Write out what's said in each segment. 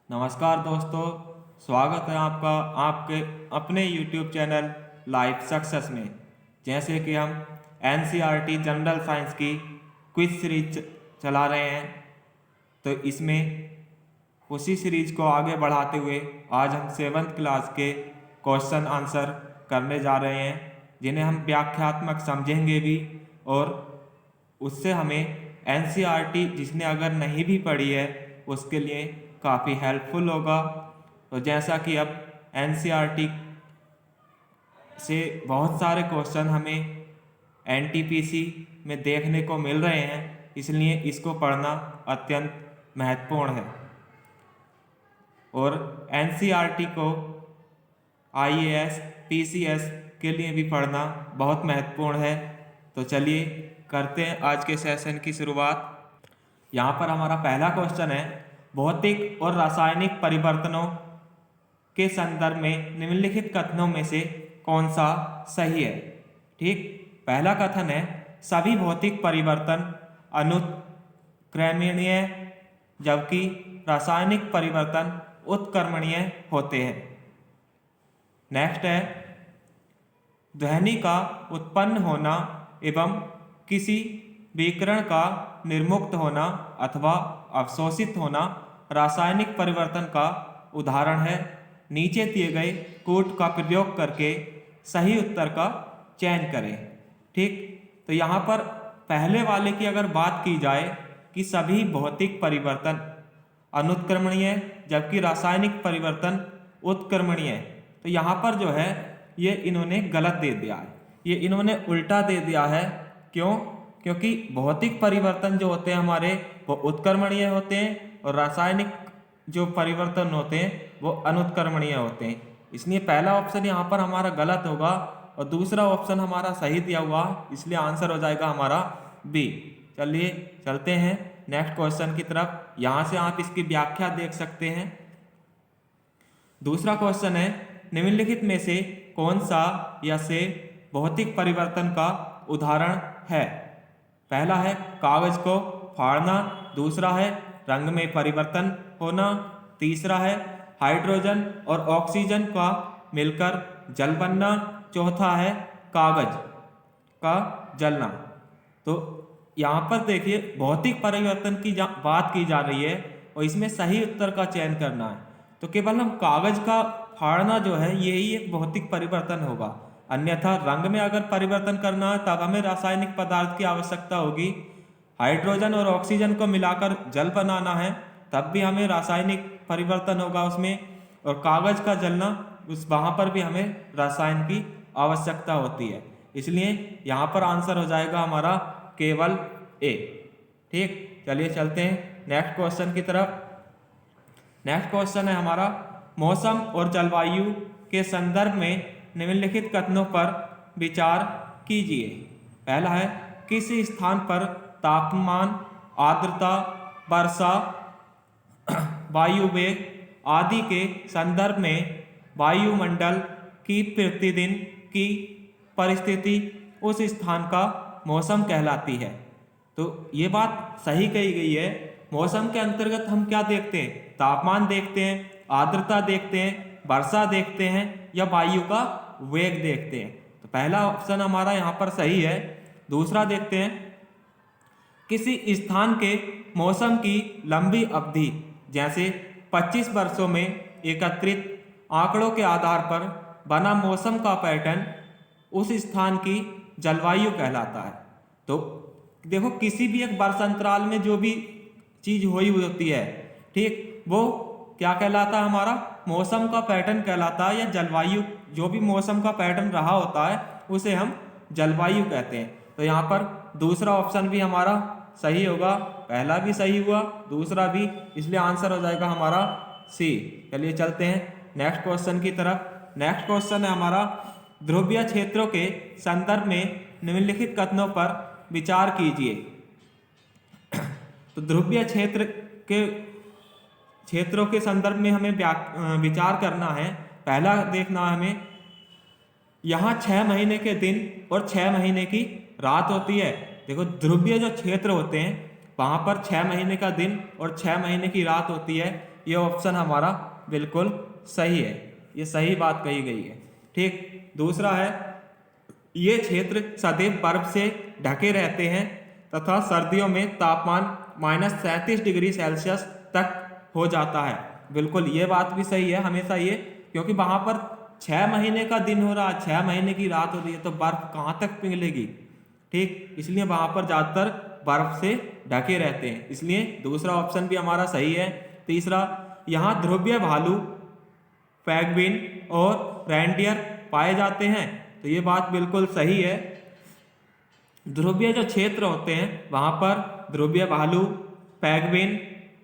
नमस्कार दोस्तों, स्वागत है आपका आपके अपने YouTube चैनल लाइफ सक्सेस में। जैसे कि हम NCERT जनरल साइंस की क्विज सीरीज चला रहे हैं, तो इसमें उसी सीरीज को आगे बढ़ाते हुए आज हम 7th क्लास के क्वेश्चन आंसर करने जा रहे हैं, जिन्हें हम व्याख्यात्मक समझेंगे भी। और उससे हमें NCERT जिसने अगर नहीं भी पढ़ी है उसके लिए काफ़ी हेल्पफुल होगा। तो जैसा कि अब NCERT से बहुत सारे क्वेश्चन हमें NTPC में देखने को मिल रहे हैं, इसलिए इसको पढ़ना अत्यंत महत्वपूर्ण है। और NCERT को IAS PCS के लिए भी पढ़ना बहुत महत्वपूर्ण है। तो चलिए करते हैं आज के सेशन की शुरुआत। यहाँ पर हमारा पहला क्वेश्चन है, भौतिक और रासायनिक परिवर्तनों के संदर्भ में निम्नलिखित कथनों में से कौन सा सही है। ठीक, पहला कथन है, सभी भौतिक परिवर्तन अनुत्क्रमणीय जबकि रासायनिक परिवर्तन उत्क्रमणीय होते हैं। नेक्स्ट है, ध्वनि का उत्पन्न होना एवं किसी विकिरण का निर्मुक्त होना अथवा अवशोषित होना रासायनिक परिवर्तन का उदाहरण है। नीचे दिए गए कोड का प्रयोग करके सही उत्तर का चयन करें। ठीक, तो यहाँ पर पहले वाले की अगर बात की जाए कि सभी भौतिक परिवर्तन अनुत्क्रमणीय जबकि रासायनिक परिवर्तन उत्क्रमणीय, तो यहाँ पर जो है ये इन्होंने गलत दे दिया है, ये इन्होंने उल्टा दे दिया है। क्यों? क्योंकि भौतिक परिवर्तन जो होते हैं हमारे वो उत्क्रमणीय होते हैं और रासायनिक जो परिवर्तन होते हैं वो अनुत्क्रमणीय होते हैं। इसलिए पहला ऑप्शन यहाँ पर हमारा गलत होगा और दूसरा ऑप्शन हमारा सही दिया हुआ, इसलिए आंसर हो जाएगा हमारा बी। चलिए चलते हैं नेक्स्ट क्वेश्चन की तरफ। यहाँ से आप इसकी व्याख्या देख सकते हैं। दूसरा क्वेश्चन है, निम्नलिखित में से कौन सा या से भौतिक परिवर्तन का उदाहरण है। पहला है कागज को फाड़ना, दूसरा है रंग में परिवर्तन होना, तीसरा है हाइड्रोजन और ऑक्सीजन का मिलकर जल बनना, चौथा है कागज का जलना। तो यहाँ पर देखिए भौतिक परिवर्तन की बात की जा रही है और इसमें सही उत्तर का चयन करना है। तो केवल हम कागज का फाड़ना जो है यही एक भौतिक परिवर्तन होगा, अन्यथा रंग में अगर परिवर्तन करना है तब हमें रासायनिक पदार्थ की आवश्यकता होगी। हाइड्रोजन और ऑक्सीजन को मिलाकर जल बनाना है तब भी हमें रासायनिक परिवर्तन होगा उसमें, और कागज का जलना वहाँ पर भी हमें रसायन की आवश्यकता होती है। इसलिए यहाँ पर आंसर हो जाएगा हमारा केवल ए। ठीक, चलिए चलते हैं नेक्स्ट क्वेश्चन की तरफ। नेक्स्ट क्वेश्चन है हमारा, मौसम और जलवायु के संदर्भ में निम्नलिखित कथनों पर विचार कीजिए। पहला है, किसी स्थान पर तापमान, आर्द्रता, वर्षा, वायु वेग आदि के संदर्भ में वायुमंडल की प्रतिदिन की परिस्थिति उस स्थान का मौसम कहलाती है। तो ये बात सही कही गई है। मौसम के अंतर्गत हम क्या देखते हैं? तापमान देखते हैं, आर्द्रता देखते हैं, वर्षा देखते हैं या वायु का वेग देखते हैं। तो पहला ऑप्शन हमारा यहाँ पर सही है। दूसरा देखते हैं, किसी स्थान के मौसम की लंबी अवधि जैसे 25 वर्षों में एकत्रित आंकड़ों के आधार पर बना मौसम का पैटर्न उस स्थान की जलवायु कहलाता है। तो देखो किसी भी एक वर्ष अंतराल में जो भी चीज हुई होती है, ठीक, वो क्या कहलाता है? हमारा मौसम का पैटर्न कहलाता है, या जलवायु। जो भी मौसम का पैटर्न रहा होता है उसे हम जलवायु कहते हैं। तो यहाँ पर दूसरा ऑप्शन भी हमारा सही होगा, पहला भी सही हुआ, दूसरा भी, इसलिए आंसर हो जाएगा हमारा सी। चलिए चलते हैं नेक्स्ट क्वेश्चन की तरफ। नेक्स्ट क्वेश्चन है हमारा, ध्रुवीय क्षेत्रों के संदर्भ में निम्नलिखित कथनों पर विचार कीजिए। तो ध्रुवीय क्षेत्रों के संदर्भ में हमें विचार करना है। पहला देखना है हमें, यहाँ 6 महीने के दिन और 6 महीने की रात होती है। देखो ध्रुवीय जो क्षेत्र होते हैं वहाँ पर 6 महीने का दिन और 6 महीने की रात होती है। ये ऑप्शन हमारा बिल्कुल सही है, ये सही बात कही गई है। ठीक, दूसरा है ये क्षेत्र सदैव बर्फ से ढके रहते हैं तथा सर्दियों में तापमान -37 डिग्री सेल्सियस तक हो जाता है। बिल्कुल ये बात भी सही है हमेशा ये, क्योंकि वहां पर 6 महीने का दिन हो रहा है, 6 महीने की रात हो रही है, तो बर्फ कहाँ तक पिघलेगी। ठीक, इसलिए वहां पर ज़्यादातर बर्फ से ढके रहते हैं, इसलिए दूसरा ऑप्शन भी हमारा सही है। तीसरा, यहाँ ध्रुवीय भालू, पेंगुइन और रेनडियर पाए जाते हैं, तो ये बात बिल्कुल सही है। ध्रुवीय जो क्षेत्र होते हैं वहां पर ध्रुवीय भालू, पेंगुइन,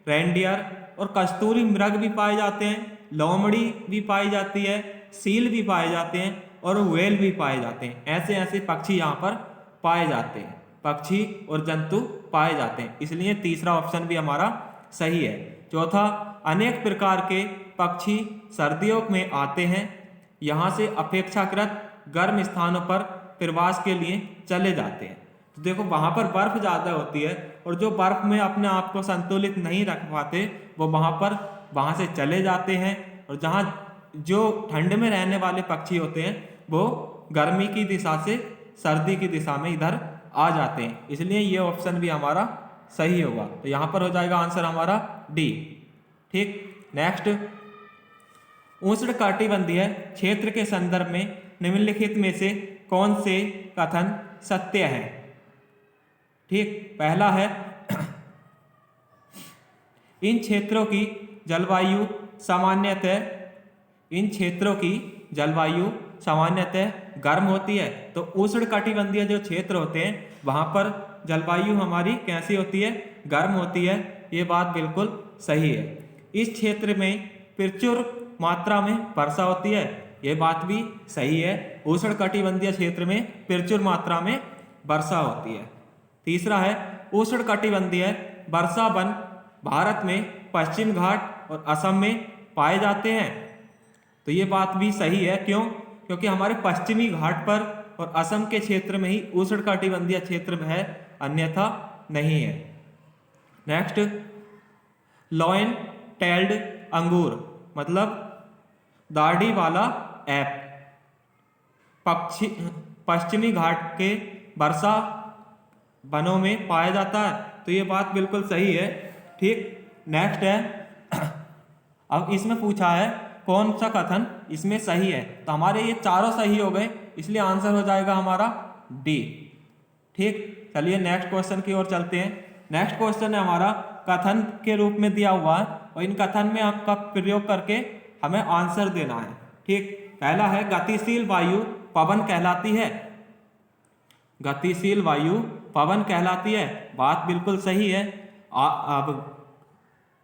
रेनडियर और कस्तूरी मृग भी पाए जाते हैं, लोमड़ी भी पाई जाती है, सील भी पाए जाते हैं और व्हेल भी पाए जाते हैं। ऐसे ऐसे पक्षी यहाँ पर पाए जाते हैं, पक्षी और जंतु पाए जाते हैं, इसलिए तीसरा ऑप्शन भी हमारा सही है। चौथा, अनेक प्रकार के पक्षी सर्दियों में आते हैं, यहाँ से अपेक्षाकृत गर्म स्थानों पर प्रवास के लिए चले जाते हैं। तो देखो वहाँ पर बर्फ ज़्यादा होती है और जो बर्फ में अपने आप को संतुलित नहीं रख पाते वो वहाँ से चले जाते हैं, और जहाँ जो ठंड में रहने वाले पक्षी होते हैं वो गर्मी की दिशा से सर्दी की दिशा में इधर आ जाते हैं, इसलिए ये ऑप्शन भी हमारा सही होगा। तो यहाँ पर हो जाएगा आंसर हमारा डी। ठीक, नेक्स्ट, उष्णकटिबंधीय क्षेत्र के संदर्भ में निम्नलिखित में से कौन से कथन सत्य है। ठीक, पहला है इन क्षेत्रों की जलवायु सामान्यतः गर्म होती है। तो उष्णकटिबंधीय जो क्षेत्र होते हैं वहां पर जलवायु हमारी कैसी होती है, गर्म होती है, ये बात बिल्कुल सही है। इस क्षेत्र में प्रचुर मात्रा में वर्षा होती है, ये बात भी सही है, उष्णकटिबंधीय क्षेत्र में प्रचुर मात्रा में वर्षा होती है। तीसरा है उष्णकटिबंधीय वर्षा वन भारत में पश्चिम घाट और असम में पाए जाते हैं, तो ये बात भी सही है। क्यों? क्योंकि हमारे पश्चिमी घाट पर और असम के क्षेत्र में ही उष्णकटिबंधीय क्षेत्र में है, अन्यथा नहीं है। नेक्स्ट, लॉयन टेल्ड अंगूर मतलब दाढ़ी वाला ऐप पश्चिमी घाट के वर्षा वनों में पाया जाता है, तो ये बात बिल्कुल सही है। ठीक, नेक्स्ट है अब इसमें पूछा है कौन सा कथन इसमें सही है, तो हमारे ये चारों सही हो गए, इसलिए आंसर हो जाएगा हमारा डी। ठीक, चलिए नेक्स्ट क्वेश्चन की ओर चलते हैं। नेक्स्ट क्वेश्चन है हमारा कथन के रूप में दिया हुआ है और इन कथन में आपका प्रयोग करके हमें आंसर देना है। ठीक, पहला है गतिशील वायु पवन कहलाती है। गतिशील वायु पवन कहलाती है, बात बिल्कुल सही है। अब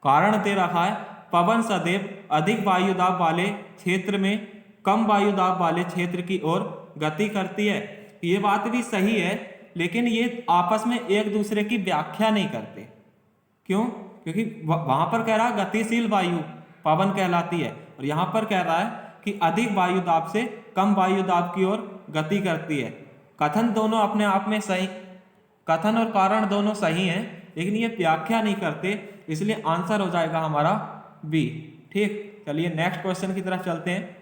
कारण दे रखा है पवन सदैव अधिक वायु दाब वाले क्षेत्र में कम वायु दाब वाले क्षेत्र की ओर गति करती है, ये बात भी सही है, लेकिन ये आपस में एक दूसरे की व्याख्या नहीं करते। क्यों? क्योंकि वहां पर कह रहा है गतिशील वायु पवन कहलाती है और यहाँ पर कह रहा है कि अधिक वायु दाब से कम वायु दाब की ओर गति करती है। कथन दोनों अपने आप में सही, कथन और कारण दोनों सही हैं, लेकिन ये व्याख्या नहीं करते, इसलिए आंसर हो जाएगा हमारा बी। ठीक, चलिए नेक्स्ट क्वेश्चन की तरफ चलते हैं।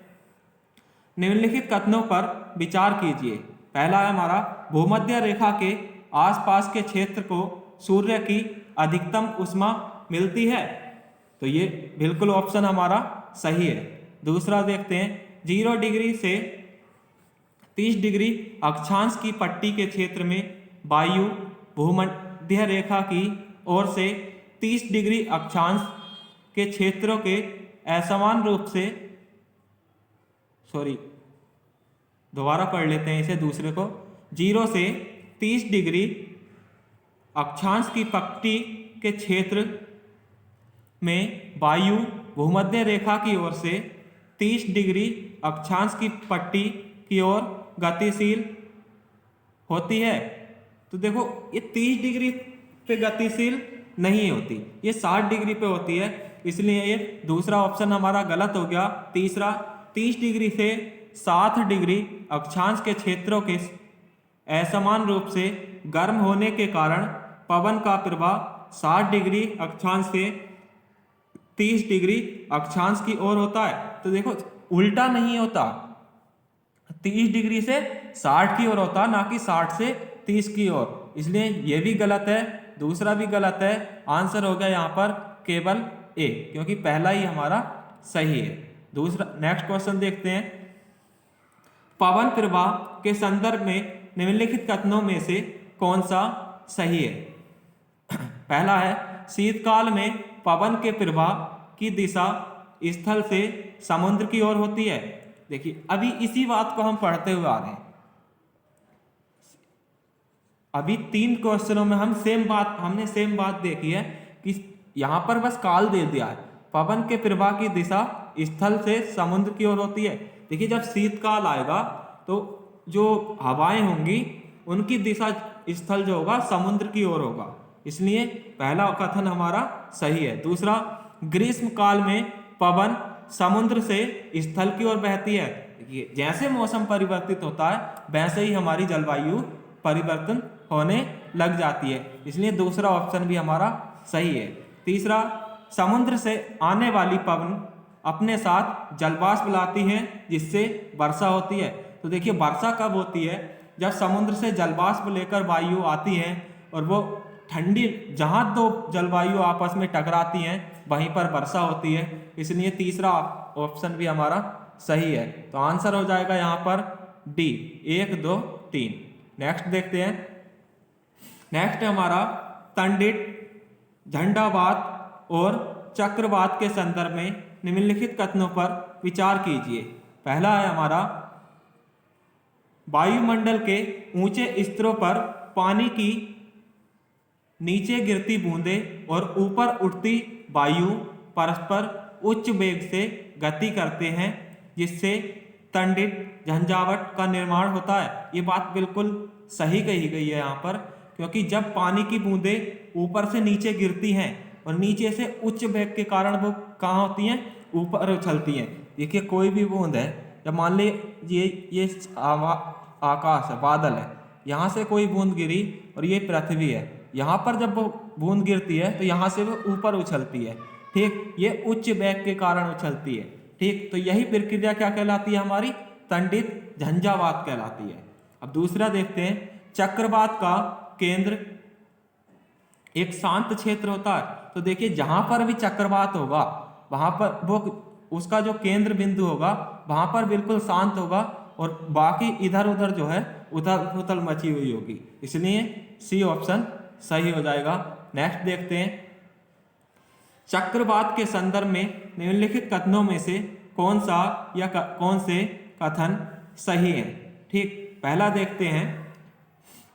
निम्नलिखित कथनों पर विचार कीजिए। पहला है हमारा भूमध्य रेखा के आसपास के क्षेत्र को सूर्य की अधिकतम ऊष्मा मिलती है, तो ये बिल्कुल ऑप्शन हमारा सही है। दूसरा देखते हैं 0 डिग्री से 30 डिग्री अक्षांश की पट्टी के क्षेत्र में वायु भूमध्य रेखा की ओर से 30 डिग्री अक्षांश के क्षेत्रों के असमान रूप से दोबारा पढ़ लेते हैं इसे दूसरे को। 0 से 30 डिग्री अक्षांश की पट्टी के क्षेत्र में वायु भूमध्य रेखा की ओर से 30 डिग्री अक्षांश की पट्टी की ओर गतिशील होती है। तो देखो ये 30 डिग्री पे गतिशील नहीं होती, ये 60 डिग्री पे होती है, इसलिए ये दूसरा ऑप्शन हमारा गलत हो गया। तीसरा 30 डिग्री से 60 डिग्री अक्षांश के क्षेत्रों के असमान रूप से गर्म होने के कारण पवन का प्रवाह 60 डिग्री अक्षांश से 30 डिग्री अक्षांश की ओर होता है। तो देखो उल्टा नहीं होता, 30 डिग्री से 60 की ओर होता, ना कि 60 से 30 की ओर। इसलिए ये भी गलत है, दूसरा भी गलत है। आंसर हो गया यहाँ पर केवल ए, क्योंकि पहला ही हमारा सही है। दूसरा नेक्स्ट क्वेश्चन देखते हैं। पवन प्रवाह के संदर्भ में निम्नलिखित कथनों में से कौन सा सही है? पहला है शीतकाल में पवन के प्रवाह की दिशा स्थल से समुद्र की ओर होती है। देखिए अभी इसी बात को हम पढ़ते हुए आ रहे हैं। अभी 3 क्वेश्चनों में हमने सेम बात देखी है कि यहां पर बस काल दे दिया है। पवन के प्रवाह की दिशा स्थल से समुद्र की ओर होती है। देखिए जब शीतकाल आएगा तो जो हवाएं होंगी उनकी दिशा स्थल जो होगा समुद्र की ओर होगा, इसलिए पहला कथन हमारा सही है। दूसरा, ग्रीष्म काल में पवन समुद्र से स्थल की ओर बहती है। देखिए जैसे मौसम परिवर्तित होता है वैसे ही हमारी जलवायु परिवर्तन होने लग जाती है, इसलिए दूसरा ऑप्शन भी हमारा सही है। तीसरा, समुद्र से आने वाली पवन अपने साथ जलवाष्प लाती हैं जिससे वर्षा होती है। तो देखिए वर्षा कब होती है? जब समुद्र से जलवाष्प लेकर वायु आती है और वो ठंडी, जहां दो जलवायु आपस में टकराती हैं वहीं पर वर्षा होती है, इसलिए तीसरा ऑप्शन भी हमारा सही है। तो आंसर हो जाएगा यहाँ पर डी, 1 2 3। नेक्स्ट देखते हैं। नेक्स्ट हमारा तंडित, झंडावात और चक्रवात के संदर्भ में निम्नलिखित कथनों पर विचार कीजिए। पहला है हमारा वायुमंडल के ऊंचे स्तरों पर पानी की नीचे गिरती बूंदें और ऊपर उठती वायु परस्पर उच्च वेग से गति करते हैं जिससे तंडित झंझावट का निर्माण होता है। ये बात बिल्कुल सही कही गई है यहाँ पर, क्योंकि जब पानी की बूंदें ऊपर से नीचे गिरती हैं और नीचे से उच्च वेग के कारण वो कहाँ होती हैं? ऊपर उछलती हैं। देखिए कोई भी बूंद है, जब मान ली ये आकाश है, बादल है, यहाँ से कोई बूंद गिरी और ये पृथ्वी है, यहाँ पर जब वो बूंद गिरती है तो यहाँ से वो ऊपर उछलती है। ठीक, ये उच्च वेग के कारण उछलती है। ठीक, तो यही प्रक्रिया क्या कहलाती है? हमारी तंडित झंझावात कहलाती है। अब दूसरा देखते हैं। चक्रवात का केंद्र एक शांत क्षेत्र होता है। तो देखिए जहां पर भी चक्रवात होगा वहां पर वो उसका जो केंद्र बिंदु होगा वहां पर बिल्कुल शांत होगा और बाकी इधर उधर जो है उथल पुथल मची हुई होगी, इसलिए सी ऑप्शन सही हो जाएगा। नेक्स्ट देखते हैं। चक्रवात के संदर्भ में निम्नलिखित कथनों में से कौन सा या कौन से कथन सही है? ठीक, पहला देखते हैं।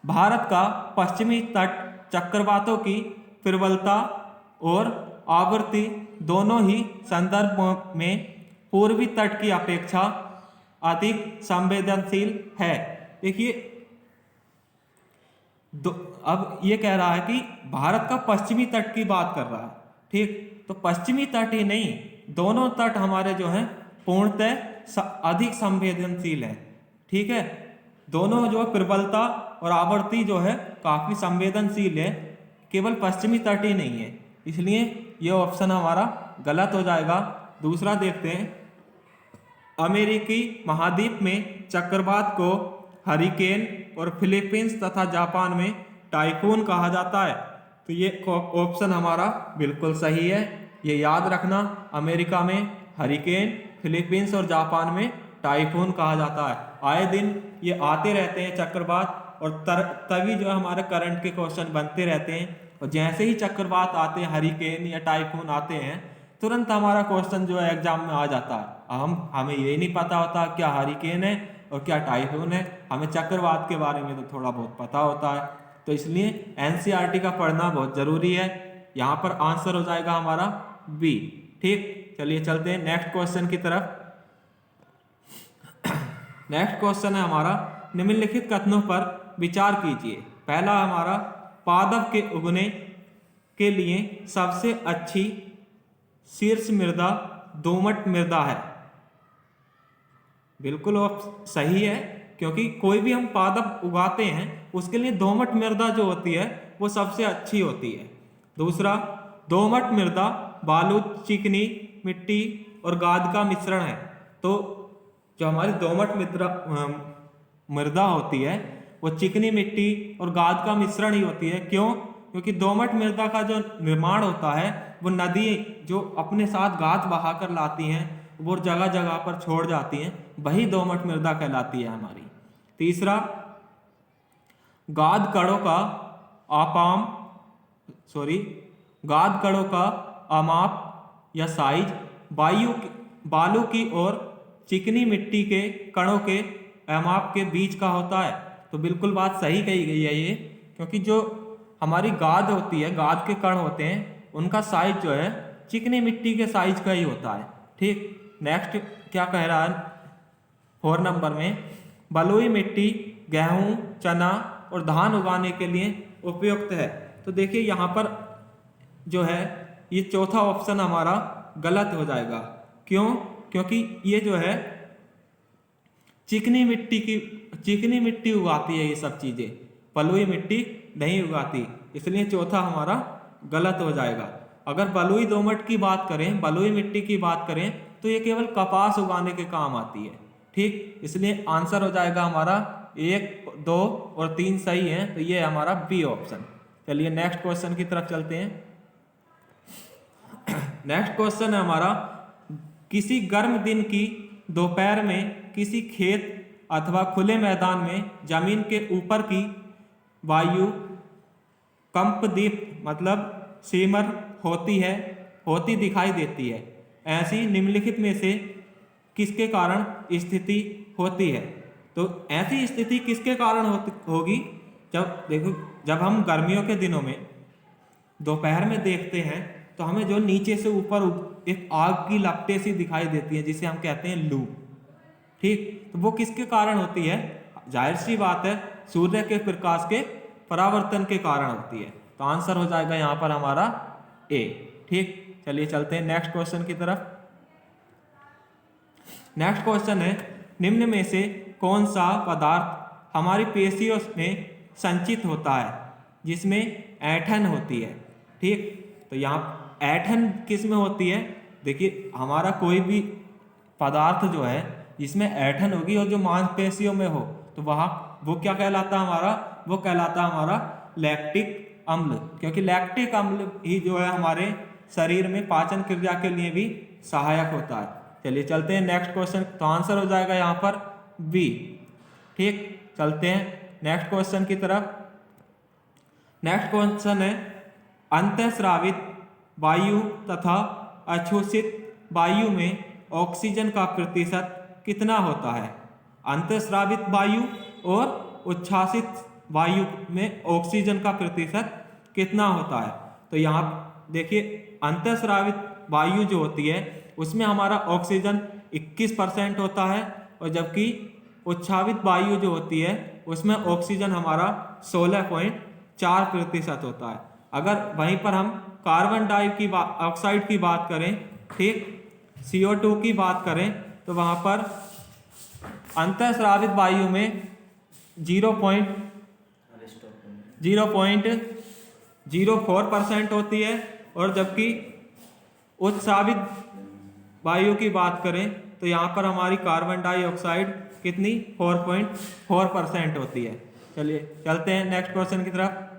भारत का पश्चिमी तट चक्रवातों की प्रबलता और आवृत्ति दोनों ही संदर्भों में पूर्वी तट की अपेक्षा अधिक संवेदनशील है। देखिए अब ये कह रहा है कि भारत का पश्चिमी तट की बात कर रहा है। ठीक, तो पश्चिमी तट ही नहीं, दोनों तट हमारे जो हैं पूर्णतः अधिक संवेदनशील है। ठीक है, दोनों जो प्रबलता और आवृत्ति जो है काफी संवेदनशील है, केवल पश्चिमी तट ही नहीं है, इसलिए ये ऑप्शन हमारा गलत हो जाएगा। दूसरा देखते हैं। अमेरिकी महाद्वीप में चक्रवात को हरिकेन और फिलीपींस तथा जापान में टाइफून कहा जाता है। तो ये ऑप्शन हमारा बिल्कुल सही है। ये याद रखना, अमेरिका में हरिकेन, फिलीपींस और जापान में टाइफून कहा जाता है। आए दिन ये आते रहते हैं चक्रवात, और तभी जो है हमारे करंट के क्वेश्चन बनते रहते हैं। और जैसे ही चक्रवात आते हैं, हरिकेन या टाइफून आते हैं, तुरंत हमारा क्वेश्चन जो है एग्जाम में आ जाता है। हमें ये नहीं पता होता क्या हरिकेन है और क्या टाइफून है, हमें चक्रवात के बारे में तो थोड़ा बहुत पता होता है। तो इसलिए एनसीईआरटी का पढ़ना बहुत जरूरी है। यहाँ पर आंसर हो जाएगा हमारा बी। ठीक, चलिए चलते हैं नेक्स्ट क्वेश्चन की तरफ। नेक्स्ट क्वेश्चन है हमारा, निम्नलिखित कथनों पर विचार कीजिए। पहला हमारा, पादप के उगने के लिए सबसे अच्छी शीर्ष मृदा दोमट मृदा है। बिल्कुल सही है, क्योंकि कोई भी हम पादप उगाते हैं उसके लिए दोमट मृदा जो होती है वो सबसे अच्छी होती है। दूसरा, दोमट मृदा बालू, चिकनी मिट्टी और गाद का मिश्रण है। तो जो हमारी दोमट मृदा होती है वो चिकनी मिट्टी और गाद का मिश्रण ही होती है। क्यों? क्योंकि दोमट मृदा का जो निर्माण होता है वो नदी जो अपने साथ गाद बहा कर लाती हैं वो जगह जगह पर छोड़ जाती हैं, वही दोमट मृदा कहलाती है हमारी। तीसरा, गाद कणों का गाद कणों का अमाप या साइज बालू की और चिकनी मिट्टी के कणों के अमाप के बीच का होता है। तो बिल्कुल बात सही कही गई है ये, क्योंकि जो हमारी गाद होती है, गाद के कण होते हैं, उनका साइज जो है चिकनी मिट्टी के साइज का ही होता है। ठीक, नेक्स्ट क्या कह रहा है 4 नंबर में, बलुई मिट्टी गेहूं, चना और धान उगाने के लिए उपयुक्त है। तो देखिए यहाँ पर जो है ये चौथा ऑप्शन हमारा गलत हो जाएगा। क्यों? क्योंकि ये जो है चिकनी मिट्टी उगाती है ये सब चीजें, बलुई मिट्टी नहीं उगाती, इसलिए चौथा हमारा गलत हो जाएगा। अगर बलुई दोमट की बात करें, बलुई मिट्टी की बात करें, तो ये केवल कपास उगाने के काम आती है। ठीक, इसलिए आंसर हो जाएगा हमारा 1, 2 और 3 सही है, तो ये हमारा बी ऑप्शन। चलिए नेक्स्ट क्वेश्चन की तरफ चलते हैं। नेक्स्ट क्वेश्चन है हमारा, किसी गर्म दिन की दोपहर में किसी खेत अथवा खुले मैदान में जमीन के ऊपर की वायु कंपदीप्त मतलब सीमर होती दिखाई देती है। ऐसी निम्नलिखित में से किसके कारण स्थिति होती है? तो ऐसी स्थिति किसके कारण होगी? जब हम गर्मियों के दिनों में दोपहर में देखते हैं तो हमें जो नीचे से ऊपर एक आग की लपटें सी दिखाई देती है, जिसे हम कहते हैं लू। ठीक, तो वो किसके कारण होती है? जाहिर सी बात है, सूर्य के प्रकाश के परावर्तन के कारण होती है। तो आंसर हो जाएगा यहाँ पर हमारा ए। ठीक, चलिए चलते हैं नेक्स्ट क्वेश्चन की तरफ। नेक्स्ट क्वेश्चन है, निम्न में से कौन सा पदार्थ हमारी पेशियों में संचित होता है जिसमें ऐंठन होती है? ठीक, तो यहाँ ऐंठन किस में होती है? देखिए, हमारा कोई भी पदार्थ जो है जिसमें ऐंठन होगी और जो मांसपेशियों में हो, तो वहाँ वो क्या कहलाता है हमारा? वो कहलाता है हमारा लैक्टिक अम्ल, क्योंकि लैक्टिक अम्ल ही जो है हमारे शरीर में पाचन क्रिया के लिए भी सहायक होता है। चलिए चलते हैं नेक्स्ट क्वेश्चन। तो आंसर हो जाएगा यहाँ पर बी। ठीक, चलते हैं नेक्स्ट क्वेश्चन की तरफ। नेक्स्ट क्वेश्चन है, अंतःस्रावित वायु तथा अछूषित वायु में ऑक्सीजन का प्रतिशत कितना होता है? अंतःस्रावित वायु और उच्छ्वासित वायु में ऑक्सीजन का प्रतिशत कितना होता है? तो यहाँ देखिए, अंतःस्रावित वायु जो होती है उसमें हमारा ऑक्सीजन 21% होता है, और जबकि उच्छ्वासित वायु जो होती है उसमें ऑक्सीजन हमारा 16.4% होता है। अगर वहीं पर हम कार्बन डाइऑक्साइड की बात करें, ठीक, CO2 की बात करें, तो वहाँ पर अंतःस्रावित वायु में 0.04% होती है, और जबकि उत्स्रावित वायु की बात करें तो यहाँ पर हमारी कार्बन डाइऑक्साइड कितनी 4.4% होती है। चलिए चलते हैं नेक्स्ट क्वेश्चन की तरफ।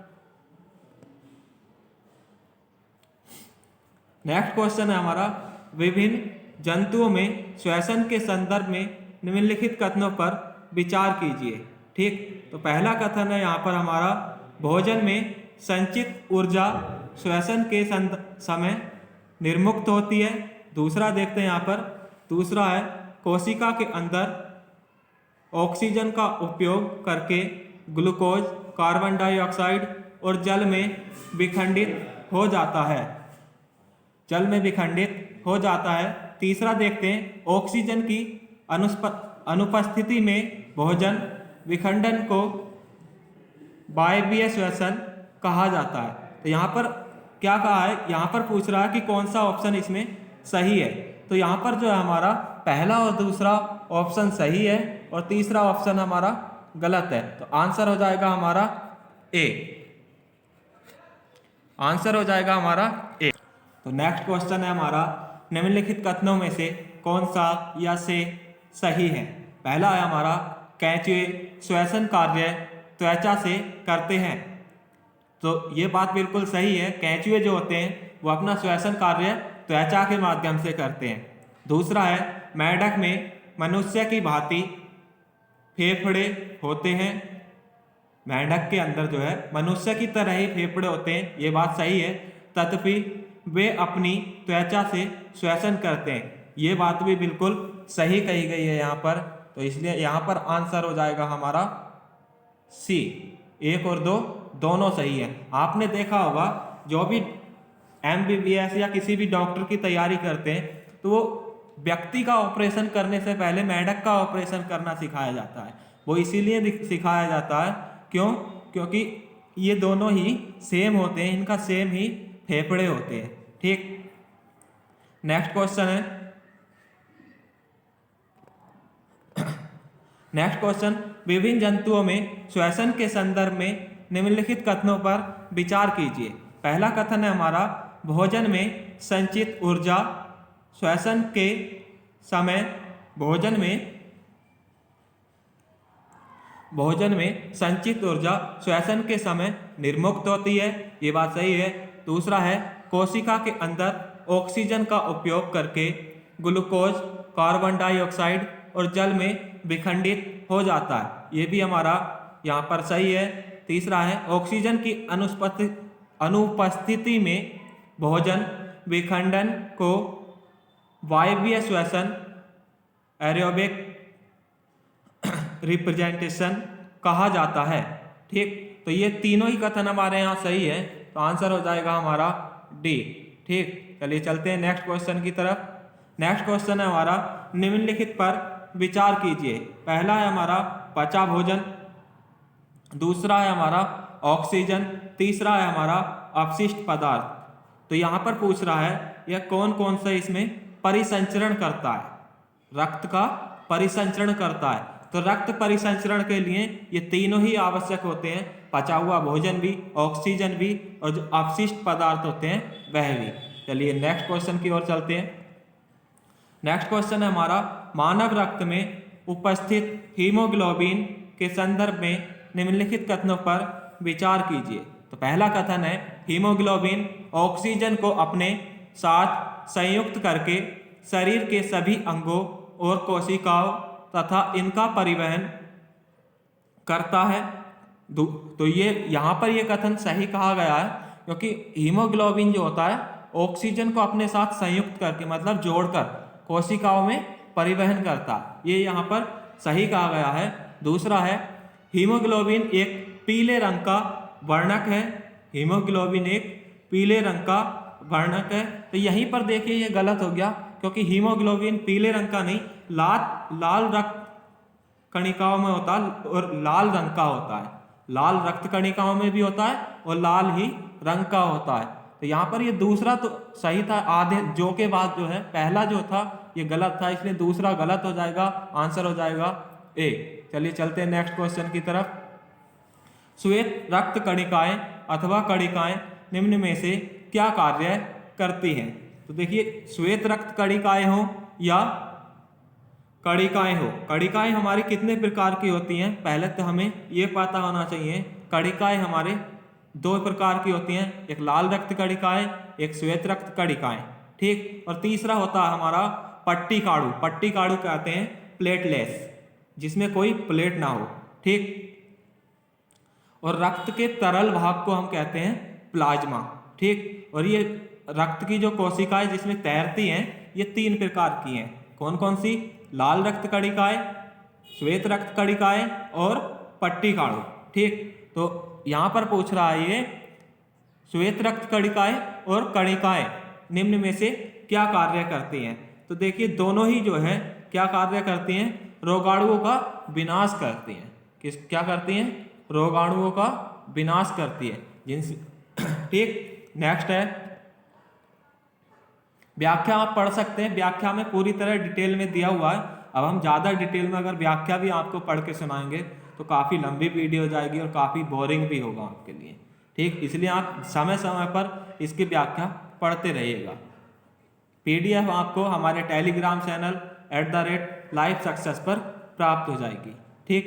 नेक्स्ट क्वेश्चन है हमारा, विभिन्न जंतुओं में श्वसन के संदर्भ में निम्नलिखित कथनों पर विचार कीजिए। ठीक, तो पहला कथन है यहाँ पर हमारा, भोजन में संचित ऊर्जा श्वसन के समय निर्मुक्त होती है। दूसरा देखते हैं यहाँ पर, दूसरा है, कोशिका के अंदर ऑक्सीजन का उपयोग करके ग्लूकोज, कार्बन डाइऑक्साइड और जल में विखंडित हो जाता है। तीसरा देखते हैं, ऑक्सीजन की अनुपस्थिति में भोजन विखंडन को वायवीय श्वसन कहा जाता है। तो यहाँ पर क्या कहा है? यहाँ पर पूछ रहा है कि कौन सा ऑप्शन इसमें सही है। तो यहाँ पर जो है हमारा पहला और दूसरा ऑप्शन सही है और तीसरा ऑप्शन हमारा गलत है। तो आंसर हो जाएगा हमारा ए। आंसर हो जाएगा हमारा ए। तो नेक्स्ट क्वेश्चन है हमारा, निम्नलिखित कथनों में से कौन सा या से सही है। पहला है हमारा, कैंचुए श्वसन कार्य त्वचा से करते हैं। तो ये बात बिल्कुल सही है, कैंचुए जो होते हैं वो अपना श्वसन कार्य त्वचा के माध्यम से करते हैं। दूसरा है, मेंढक में मनुष्य की भांति फेफड़े होते हैं। मेंढक के अंदर जो है मनुष्य की तरह ही फेफड़े होते हैं, ये बात सही है। तथापि वे अपनी त्वचा से श्वसन करते हैं, ये बात भी बिल्कुल सही कही गई है यहाँ पर। तो इसलिए यहाँ पर आंसर हो जाएगा हमारा सी। 1 और 2 दोनों सही है। आपने देखा होगा जो भी MBBS या किसी भी डॉक्टर की तैयारी करते हैं तो वो व्यक्ति का ऑपरेशन करने से पहले मेंढक का ऑपरेशन करना सिखाया जाता है। वो इसीलिए सिखाया जाता है क्यों? क्योंकि ये दोनों ही सेम होते हैं, इनका सेम ही फेफड़े होते हैं। ठीक, नेक्स्ट क्वेश्चन है, नेक्स्ट क्वेश्चन, विभिन्न जंतुओं में श्वसन के संदर्भ में निम्नलिखित कथनों पर विचार कीजिए। पहला कथन है हमारा, भोजन में संचित ऊर्जा श्वसन के समय भोजन में संचित ऊर्जा श्वसन के समय निर्मुक्त होती है, ये बात सही है। दूसरा है, कोशिका के अंदर ऑक्सीजन का उपयोग करके ग्लूकोज, कार्बन डाइऑक्साइड और जल में विखंडित हो जाता है, ये भी हमारा यहाँ पर सही है। तीसरा है, ऑक्सीजन की अनुपस्थिति में भोजन विखंडन को वायवीय श्वसन एरोबिक रिप्रेजेंटेशन कहा जाता है। ठीक, तो ये तीनों ही कथन हमारे यहाँ सही है, तो आंसर हो जाएगा हमारा डी। ठीक, चलिए चलते हैं नेक्स्ट क्वेश्चन की तरफ। नेक्स्ट क्वेश्चन है हमारा, निम्नलिखित पर विचार कीजिए। पहला है हमारा, पचा भोजन। दूसरा है हमारा, ऑक्सीजन। तीसरा है हमारा, अपशिष्ट पदार्थ। तो यहाँ पर पूछ रहा है यह कौन कौन सा इसमें परिसंचरण करता है, रक्त का परिसंचरण करता है। तो रक्त परिसंचरण के लिए ये तीनों ही आवश्यक होते हैं, पचा हुआ भोजन भी, ऑक्सीजन भी और जो अपशिष्ट पदार्थ होते हैं वह भी। चलिए नेक्स्ट क्वेश्चन की ओर चलते हैं। नेक्स्ट क्वेश्चन है हमारा, मानव रक्त में उपस्थित हीमोग्लोबिन के संदर्भ में निम्नलिखित कथनों पर विचार कीजिए। तो पहला कथन है, हीमोग्लोबिन ऑक्सीजन को अपने साथ संयुक्त करके शरीर के सभी अंगों और कोशिकाओं तथा इनका परिवहन करता है। तो ये यहाँ पर ये कथन सही कहा गया है, क्योंकि हीमोग्लोबिन जो होता है ऑक्सीजन को अपने साथ संयुक्त करके मतलब जोड़कर कोशिकाओं में परिवहन करता है, ये यहाँ पर सही कहा गया है। दूसरा है, हीमोग्लोबिन एक पीले रंग का वर्णक है। हीमोग्लोबिन एक पीले रंग का वर्णक है। तो यहीं पर देखिए ये गलत हो गया, क्योंकि हीमोग्लोबिन पीले रंग का नहीं, लाल रक्त कणिकाओं में होता है और लाल रंग का होता है। लाल रक्त कणिकाओं में भी होता है और लाल ही रंग का होता है। तो यहाँ पर ये दूसरा तो सही था, आधे जो के बाद जो है पहला जो था ये गलत था, इसलिए दूसरा गलत हो जाएगा, आंसर हो जाएगा ए। चलिए चलते हैं नेक्स्ट क्वेश्चन की तरफ। श्वेत रक्त कणिकाएं अथवा कणिकाएं निम्न में से क्या कार्य करती हैं। तो देखिए, श्वेत रक्त कणिकाएं हो या कणिकाएं हो, कणिकाएं हमारी कितने प्रकार की होती हैं, पहले तो हमें ये पता होना चाहिए। कणिकाएं हमारे 2 प्रकार की होती हैं, एक लाल रक्त कणिकाएं, एक श्वेत रक्त कणिकाएं। ठीक, और तीसरा होता है हमारा पट्टी काड़ू। पट्टी काड़ू कहते हैं प्लेटलेस, जिसमें कोई प्लेट ना हो। ठीक, और रक्त के तरल भाग को हम कहते हैं प्लाज्मा। ठीक, और ये रक्त की जो कोशिकाएं जिसमें तैरती हैं ये 3 प्रकार की हैं। कौन कौन सी? लाल रक्त कणिकाएं, श्वेत रक्त कणिकाएं और पट्टी काड़ू। ठीक, तो यहाँ पर पूछ रहा है ये श्वेत रक्त कणिकाएं और कणिकाएं निम्न में से क्या कार्य करती हैं। तो देखिए दोनों ही जो है क्या कार्य करती हैं, रोगाणुओं का विनाश करती हैं। क्या करती हैं? रोगाणुओं का विनाश करती है जिनसे। ठीक, नेक्स्ट है व्याख्या। आप पढ़ सकते हैं, व्याख्या में पूरी तरह डिटेल में दिया हुआ है। अब हम ज़्यादा डिटेल में अगर व्याख्या भी आपको पढ़ के सुनाएंगे तो काफ़ी लंबी वीडियो हो जाएगी और काफ़ी बोरिंग भी होगा आपके लिए। ठीक, इसलिए आप समय समय पर इसकी व्याख्या पढ़ते रहिएगा। PDF आपको हमारे टेलीग्राम चैनल @LifeSuccess पर प्राप्त हो जाएगी। ठीक,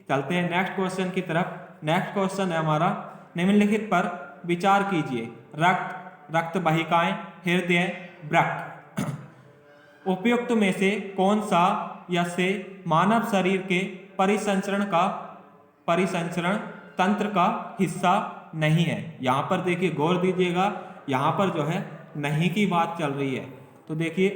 चलते हैं नेक्स्ट क्वेश्चन की तरफ। नेक्स्ट क्वेश्चन है हमारा, निम्नलिखित पर विचार कीजिए। रक्त, रक्त वाहिकाएं, हृदय, वृक्क। उपयुक्त में से कौन सा या से मानव शरीर के परिसंचरण तंत्र का हिस्सा नहीं है? यहाँ पर देखिए, गौर दीजिएगा, यहाँ पर जो है नहीं की बात चल रही है। तो देखिए,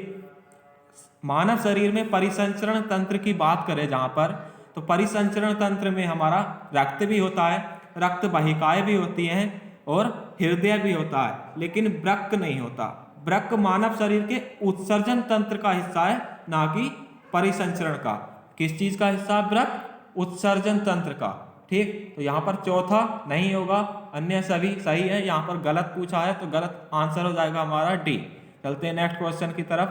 मानव शरीर में परिसंचरण तंत्र की बात करें जहाँ पर, तो परिसंचरण तंत्र में हमारा रक्त भी होता है, रक्त वाहिकाएं भी होती हैं और हृदय भी होता है, लेकिन वृक्क नहीं होता। वृक्क मानव शरीर के उत्सर्जन तंत्र का हिस्सा है, ना कि परिसंचरण का। किस चीज का हिस्सा है वृक्क? उत्सर्जन तंत्र का। ठीक, तो यहाँ पर चौथा नहीं होगा, अन्य सभी सही है। यहाँ पर गलत पूछा है तो गलत आंसर हो जाएगा हमारा डी। चलते हैं नेक्स्ट क्वेश्चन की तरफ।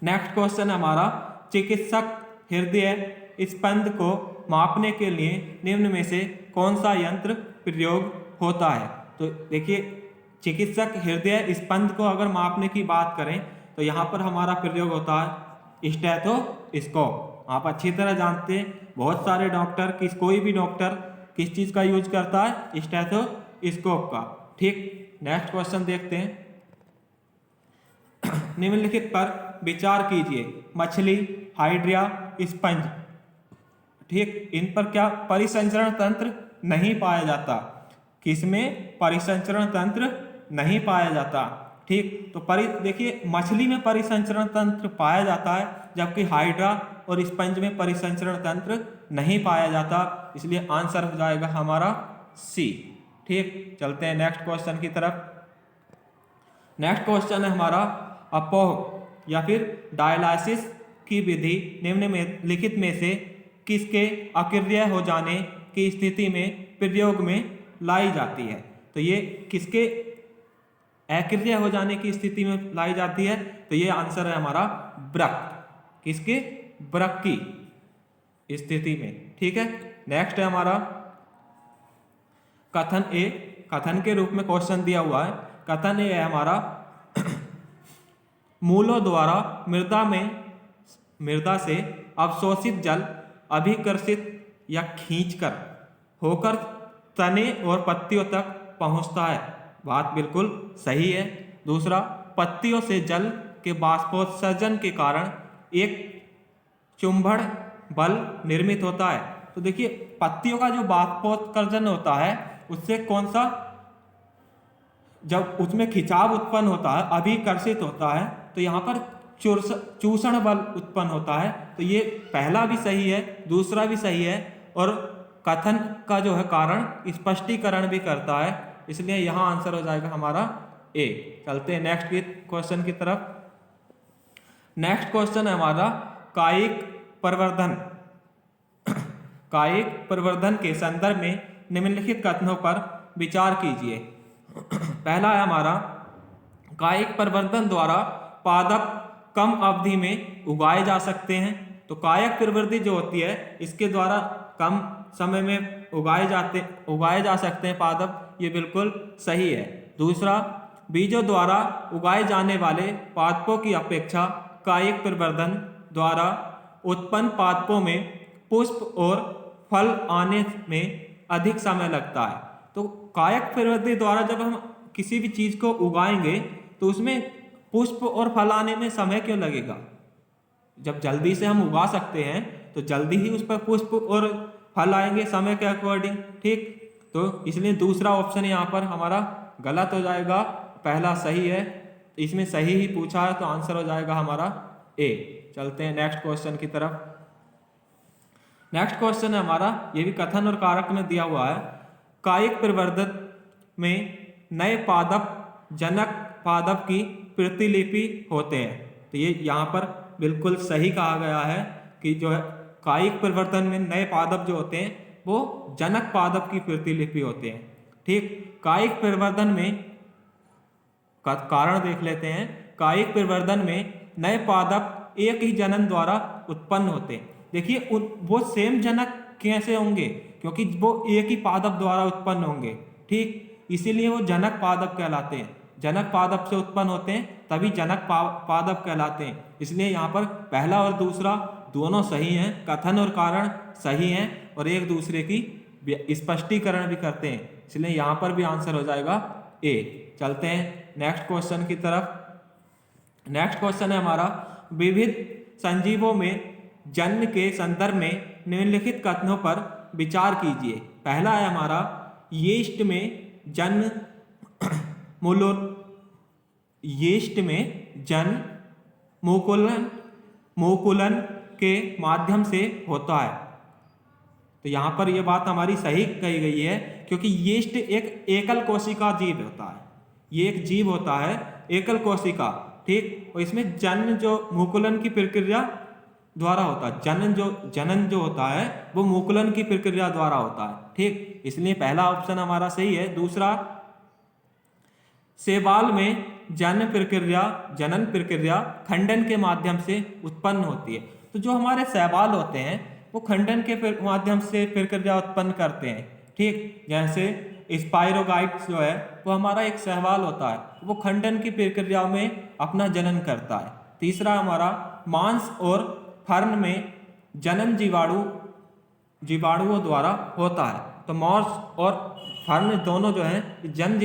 नेक्स्ट क्वेश्चन है हमारा, चिकित्सक हृदय स्पंद को मापने के लिए निम्न में से कौन सा यंत्र प्रयोग होता है? तो देखिए, चिकित्सक हृदय स्पंद को अगर मापने की बात करें तो यहाँ पर हमारा प्रयोग होता है स्टेथोस्कोप। आप अच्छी तरह जानते हैं, बहुत सारे डॉक्टर, कोई भी डॉक्टर किस चीज़ का यूज करता है? स्टेथोस्कोप का। ठीक, नेक्स्ट क्वेश्चन देखते हैं। निम्नलिखित पर विचार कीजिए। मछली, हाइड्रा, स्पंज। ठीक, इन पर क्या परिसंचरण तंत्र नहीं पाया जाता? किसमें परिसंचरण तंत्र नहीं पाया जाता? ठीक, तो देखिए, मछली में परिसंचरण तंत्र पाया जाता है, जबकि हाइड्रा और स्पंज में परिसंचरण तंत्र नहीं पाया जाता, इसलिए आंसर हो जाएगा हमारा सी। ठीक, चलते हैं नेक्स्ट क्वेश्चन की तरफ। नेक्स्ट क्वेश्चन है हमारा, अपोह या फिर डायलिसिस की विधि निम्न में लिखित में से किसके अक्रिय हो जाने की स्थिति में प्रयोग में लाई जाती है? तो ये किसके अक्रिय हो जाने की स्थिति में लाई जाती है? तो ये आंसर है हमारा वृक्क। किसके? वृक्क की स्थिति में। ठीक है, नेक्स्ट है हमारा कथन ए। कथन के रूप में क्वेश्चन दिया हुआ है। कथन ए है हमारा, मूलों द्वारा मृदा से अवशोषित जल अभिकर्षित या खींचकर होकर तने और पत्तियों तक पहुंचता है। बात बिल्कुल सही है। दूसरा, पत्तियों से जल के बाष्पोत्सर्जन के कारण एक चुंबड़ बल निर्मित होता है। तो देखिए, पत्तियों का जो बाष्पोत्सर्जन होता है, उससे कौन सा, जब उसमें खिंचाव उत्पन्न होता है, अभिकर्षित होता है, तो यहाँ पर चूषण बल उत्पन्न होता है। तो ये पहला भी सही है, दूसरा भी सही है, और कथन का जो है कारण स्पष्टीकरण भी करता है, इसलिए यहाँ आंसर हो जाएगा हमारा ए। चलते हैं नेक्स्ट क्वेश्चन की तरफ। नेक्स्ट क्वेश्चन है हमारा, कायिक प्रवर्धन। कायिक प्रवर्धन के संदर्भ में निम्नलिखित कथनों पर विचार कीजिए। पहला है हमारा, कायिक प्रवर्धन द्वारा पादप कम अवधि में उगाए जा सकते हैं। तो कायिक प्रवृत्ति जो होती है, इसके द्वारा कम समय में उगाए जा सकते हैं पादप, ये बिल्कुल सही है। दूसरा, बीजों द्वारा उगाए जाने वाले पादपों की अपेक्षा कायिक प्रवर्धन द्वारा उत्पन्न पादपों में पुष्प और फल आने में अधिक समय लगता है। तो कायिक प्रवृत्ति द्वारा जब हम किसी भी चीज को उगाएंगे तो उसमें पुष्प और फल आने में समय क्यों लगेगा? जब जल्दी से हम उगा सकते हैं तो जल्दी ही उस पर पुष्प और फल आएंगे समय के अकॉर्डिंग। ठीक, तो इसलिए दूसरा ऑप्शन यहाँ पर हमारा गलत हो जाएगा, पहला सही है। इसमें सही ही पूछा है तो आंसर हो जाएगा हमारा ए। चलते हैं नेक्स्ट क्वेश्चन की तरफ। नेक्स्ट क्वेश्चन है हमारा, ये भी कथन और कारक में दिया हुआ है। कायिक प्रवर्धन में नए पादप जनक पादप की प्रतिलिपि होते हैं। तो ये यहाँ पर बिल्कुल सही कहा गया है कि जो है कायिक प्रवर्धन में नए पादप जो होते हैं वो जनक पादप की प्रतिलिपि होते हैं। ठीक, कायिक प्रवर्धन में कारण देख लेते हैं। कायिक प्रवर्धन में नए पादप एक ही जनन द्वारा उत्पन्न होते हैं। देखिए, वो सेम जनक कैसे होंगे? क्योंकि वो एक ही पादप द्वारा उत्पन्न होंगे। ठीक, इसीलिए वो जनक पादप कहलाते हैं। जनक पादप से उत्पन्न होते हैं तभी जनक पादप कहलाते हैं। इसलिए यहाँ पर पहला और दूसरा दोनों सही हैं, कथन और कारण सही हैं और एक दूसरे की स्पष्टीकरण भी करते हैं, इसलिए यहाँ पर भी आंसर हो जाएगा ए। चलते हैं नेक्स्ट क्वेश्चन की तरफ। नेक्स्ट क्वेश्चन है हमारा, विविध संजीवों में जन्म के संदर्भ में निम्नलिखित कथनों पर विचार कीजिए। पहला है हमारा, यीस्ट में जन्म मुकुलन के माध्यम से होता है। तो यहाँ पर यह बात हमारी सही कही गई है, क्योंकि यीस्ट एक एकल कोशिका जीव होता है, ये एक जीव होता है एकल कोशिका, ठीक। और इसमें जन्म जो मुकुलन की प्रक्रिया द्वारा होता है, जनन जो होता है वो मुकुलन की प्रक्रिया द्वारा होता है, ठीक। इसलिए पहला ऑप्शन हमारा सही है। दूसरा, शैवाल में जनन प्रक्रिया खंडन के माध्यम से उत्पन्न होती है। तो जो हमारे शैवाल होते हैं वो खंडन के माध्यम से प्रक्रिया उत्पन्न करते हैं, ठीक। जैसे स्पाइरोगाइट्स जो है वो हमारा एक शैवाल होता है, वो खंडन की प्रक्रिया में अपना जनन करता है। तीसरा हमारा, मांस और फर्न में जनन जीवाणुओं द्वारा होता है। तो मांस और फर्न दोनों जो है जन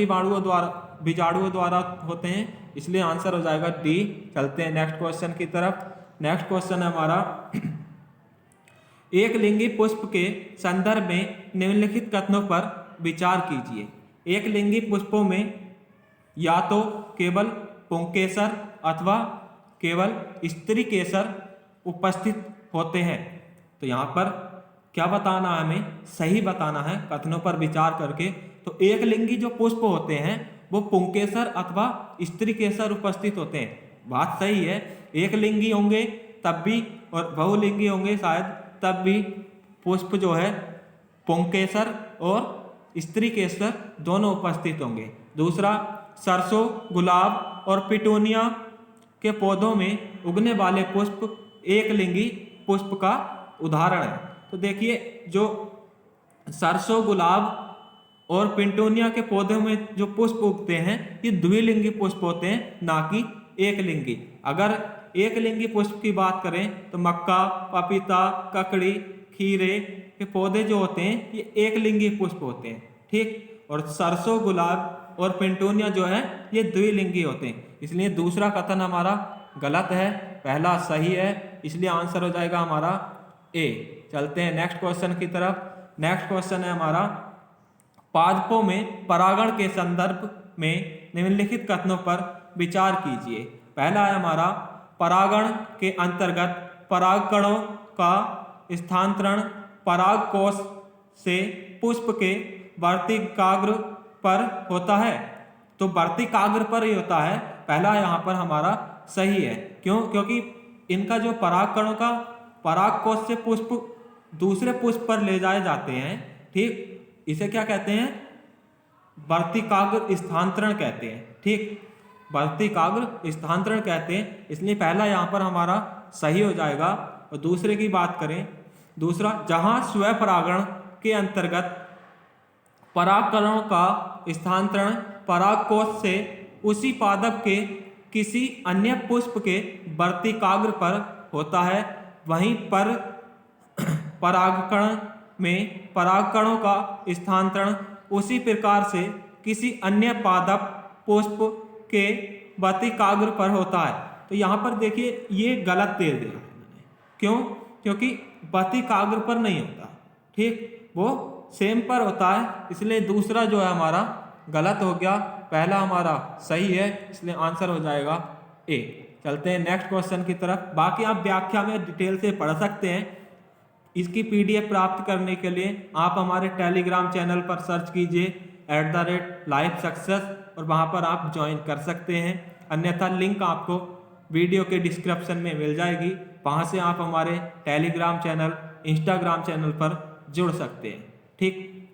बीजाणुओं द्वारा होते हैं, इसलिए आंसर हो जाएगा डी। चलते हैं नेक्स्ट क्वेश्चन की तरफ। नेक्स्ट क्वेश्चन है हमारा, एक लिंगी पुष्प के संदर्भ में निम्नलिखित कथनों पर विचार कीजिए। एक लिंगी पुष्पों में या तो केवल पुंकेसर अथवा केवल स्त्री केसर उपस्थित होते हैं। तो यहाँ पर क्या बताना है, हमें सही बताना है कथनों पर विचार करके। तो एक लिंगी जो पुष्प होते हैं वो पुंकेसर अथवा स्त्री केसर उपस्थित होते हैं, बात सही है। एक लिंगी होंगे तब भी और बहुलिंगी होंगे शायद तब भी पुष्प जो है पुंकेसर और स्त्री केसर दोनों उपस्थित होंगे। दूसरा, सरसों, गुलाब और पिटूनिया के पौधों में उगने वाले पुष्प एक लिंगी पुष्प का उदाहरण है। तो देखिए, जो सरसों, गुलाब और पिटूनिया के पौधों में जो पुष्प उगते हैं ये द्विलिंगी पुष्प होते हैं, ना कि एक लिंगी। अगर एक लिंगी पुष्प की बात करें तो मक्का, पपीता, ककड़ी, खीरे के पौधे जो होते हैं ये एक लिंगी पुष्प होते हैं, ठीक। और सरसों, गुलाब और पिटूनिया जो है ये द्विलिंगी होते हैं, इसलिए दूसरा कथन हमारा गलत है, पहला सही है, इसलिए आंसर हो जाएगा हमारा ए। चलते हैं नेक्स्ट क्वेश्चन की तरफ। नेक्स्ट क्वेश्चन है हमारा, पादपों में परागण के संदर्भ में निम्नलिखित कथनों पर विचार कीजिए। पहला है हमारा, परागण के अंतर्गत परागकणों का स्थानांतरण परागकोश से पुष्प के वर्तिकाग्र पर होता है। तो वर्तिकाग्र पर ही होता है, पहला यहाँ पर हमारा सही है। क्यों? क्योंकि इनका जो परागकणों का परागकोश से पुष्प दूसरे पुष्प पर ले जाए जाते हैं, ठीक। इसे क्या कहते हैं? वर्तिकाग्र स्थानांतरण कहते हैं, ठीक। वर्तिकाग्र स्थानांतरण कहते हैं, इसलिए पहला यहाँ पर हमारा सही हो जाएगा। और दूसरे की बात करें, दूसरा, जहाँ स्वपरागण के अंतर्गत परागकणों का स्थानांतरण परागकोश से उसी पादप के किसी अन्य पुष्प के वर्तिकाग्र पर होता है, वहीं पर परागकण में परागकणों का स्थानांतरण उसी प्रकार से किसी अन्य पादप पुष्प के वर्तिकाग्र पर होता है। तो यहाँ पर देखिए ये गलत दे दिया है मैंने, क्यों? क्योंकि वर्तिकाग्र पर नहीं होता, ठीक, वो सेम पर होता है, इसलिए दूसरा जो है हमारा गलत हो गया, पहला हमारा सही है, इसलिए आंसर हो जाएगा ए। चलते हैं नेक्स्ट क्वेश्चन की तरफ। बाकी आप व्याख्या में डिटेल से पढ़ सकते हैं। इसकी PDF प्राप्त करने के लिए आप हमारे टेलीग्राम चैनल पर सर्च कीजिए @LifeSuccess और वहाँ पर आप ज्वाइन कर सकते हैं। अन्यथा लिंक आपको वीडियो के डिस्क्रिप्शन में मिल जाएगी, वहाँ से आप हमारे टेलीग्राम चैनल, इंस्टाग्राम चैनल पर जुड़ सकते हैं, ठीक।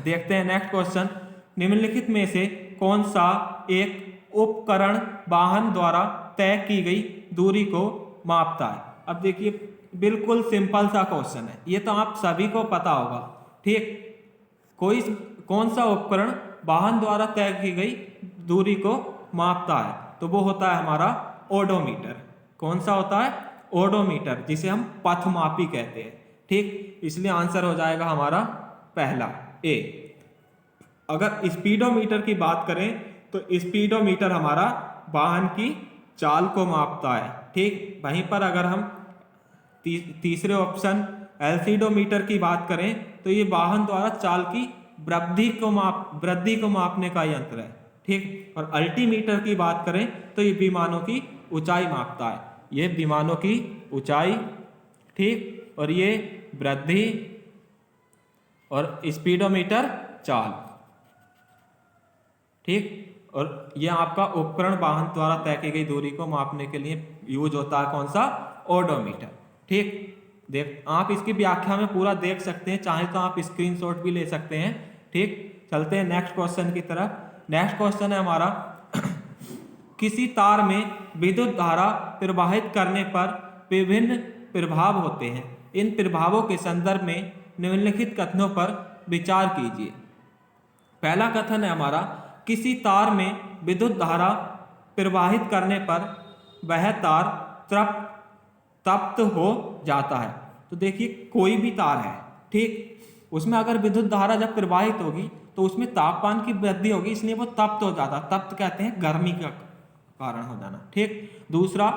देखते हैं नेक्स्ट क्वेश्चन। निम्नलिखित में से कौन सा एक उपकरण वाहन द्वारा तय की गई दूरी को मापता है? अब देखिए बिल्कुल सिंपल सा क्वेश्चन है, ये तो आप सभी को पता होगा, ठीक। कौन सा उपकरण वाहन द्वारा तय की गई दूरी को मापता है तो वो होता है हमारा ओडोमीटर। कौन सा होता है? ओडोमीटर, जिसे हम पथमापी कहते हैं। ठीक, इसलिए आंसर हो जाएगा हमारा पहला ए। अगर स्पीडोमीटर की बात करें तो स्पीडोमीटर हमारा वाहन की चाल को मापता है। ठीक, वहीं पर अगर हम तीसरे ऑप्शन एल्सीडोमीटर की बात करें तो ये वाहन द्वारा चाल की वृद्धि को मापने का यंत्र है। ठीक, और अल्टीमीटर की बात करें तो ये विमानों की ऊंचाई मापता है। ये विमानों की ऊंचाई, ठीक, और ये वृद्धि, और स्पीडोमीटर चाल। ठीक, और ये आपका उपकरण वाहन द्वारा तय की गई दूरी को मापने के लिए यूज होता है। कौन सा? ओडोमीटर। ठीक, देख आप इसकी व्याख्या में पूरा देख सकते हैं, चाहे तो आप स्क्रीनशॉट भी ले सकते हैं। ठीक, चलते हैं नेक्स्ट क्वेश्चन की तरफ। नेक्स्ट क्वेश्चन है हमारा किसी तार में विद्युत धारा प्रवाहित करने पर विभिन्न प्रभाव होते हैं। इन प्रभावों के संदर्भ में निम्नलिखित कथनों पर विचार कीजिए। पहला कथन है हमारा किसी तार में विद्युत धारा प्रवाहित करने पर वह तार तप्त हो जाता है। तो देखिए कोई भी तार है, ठीक, उसमें अगर विद्युत धारा जब प्रवाहित होगी तो उसमें तापमान की वृद्धि होगी, इसलिए वो तप्त हो जाता है। तप्त कहते हैं गर्मी का कारण हो जाना। ठीक, दूसरा,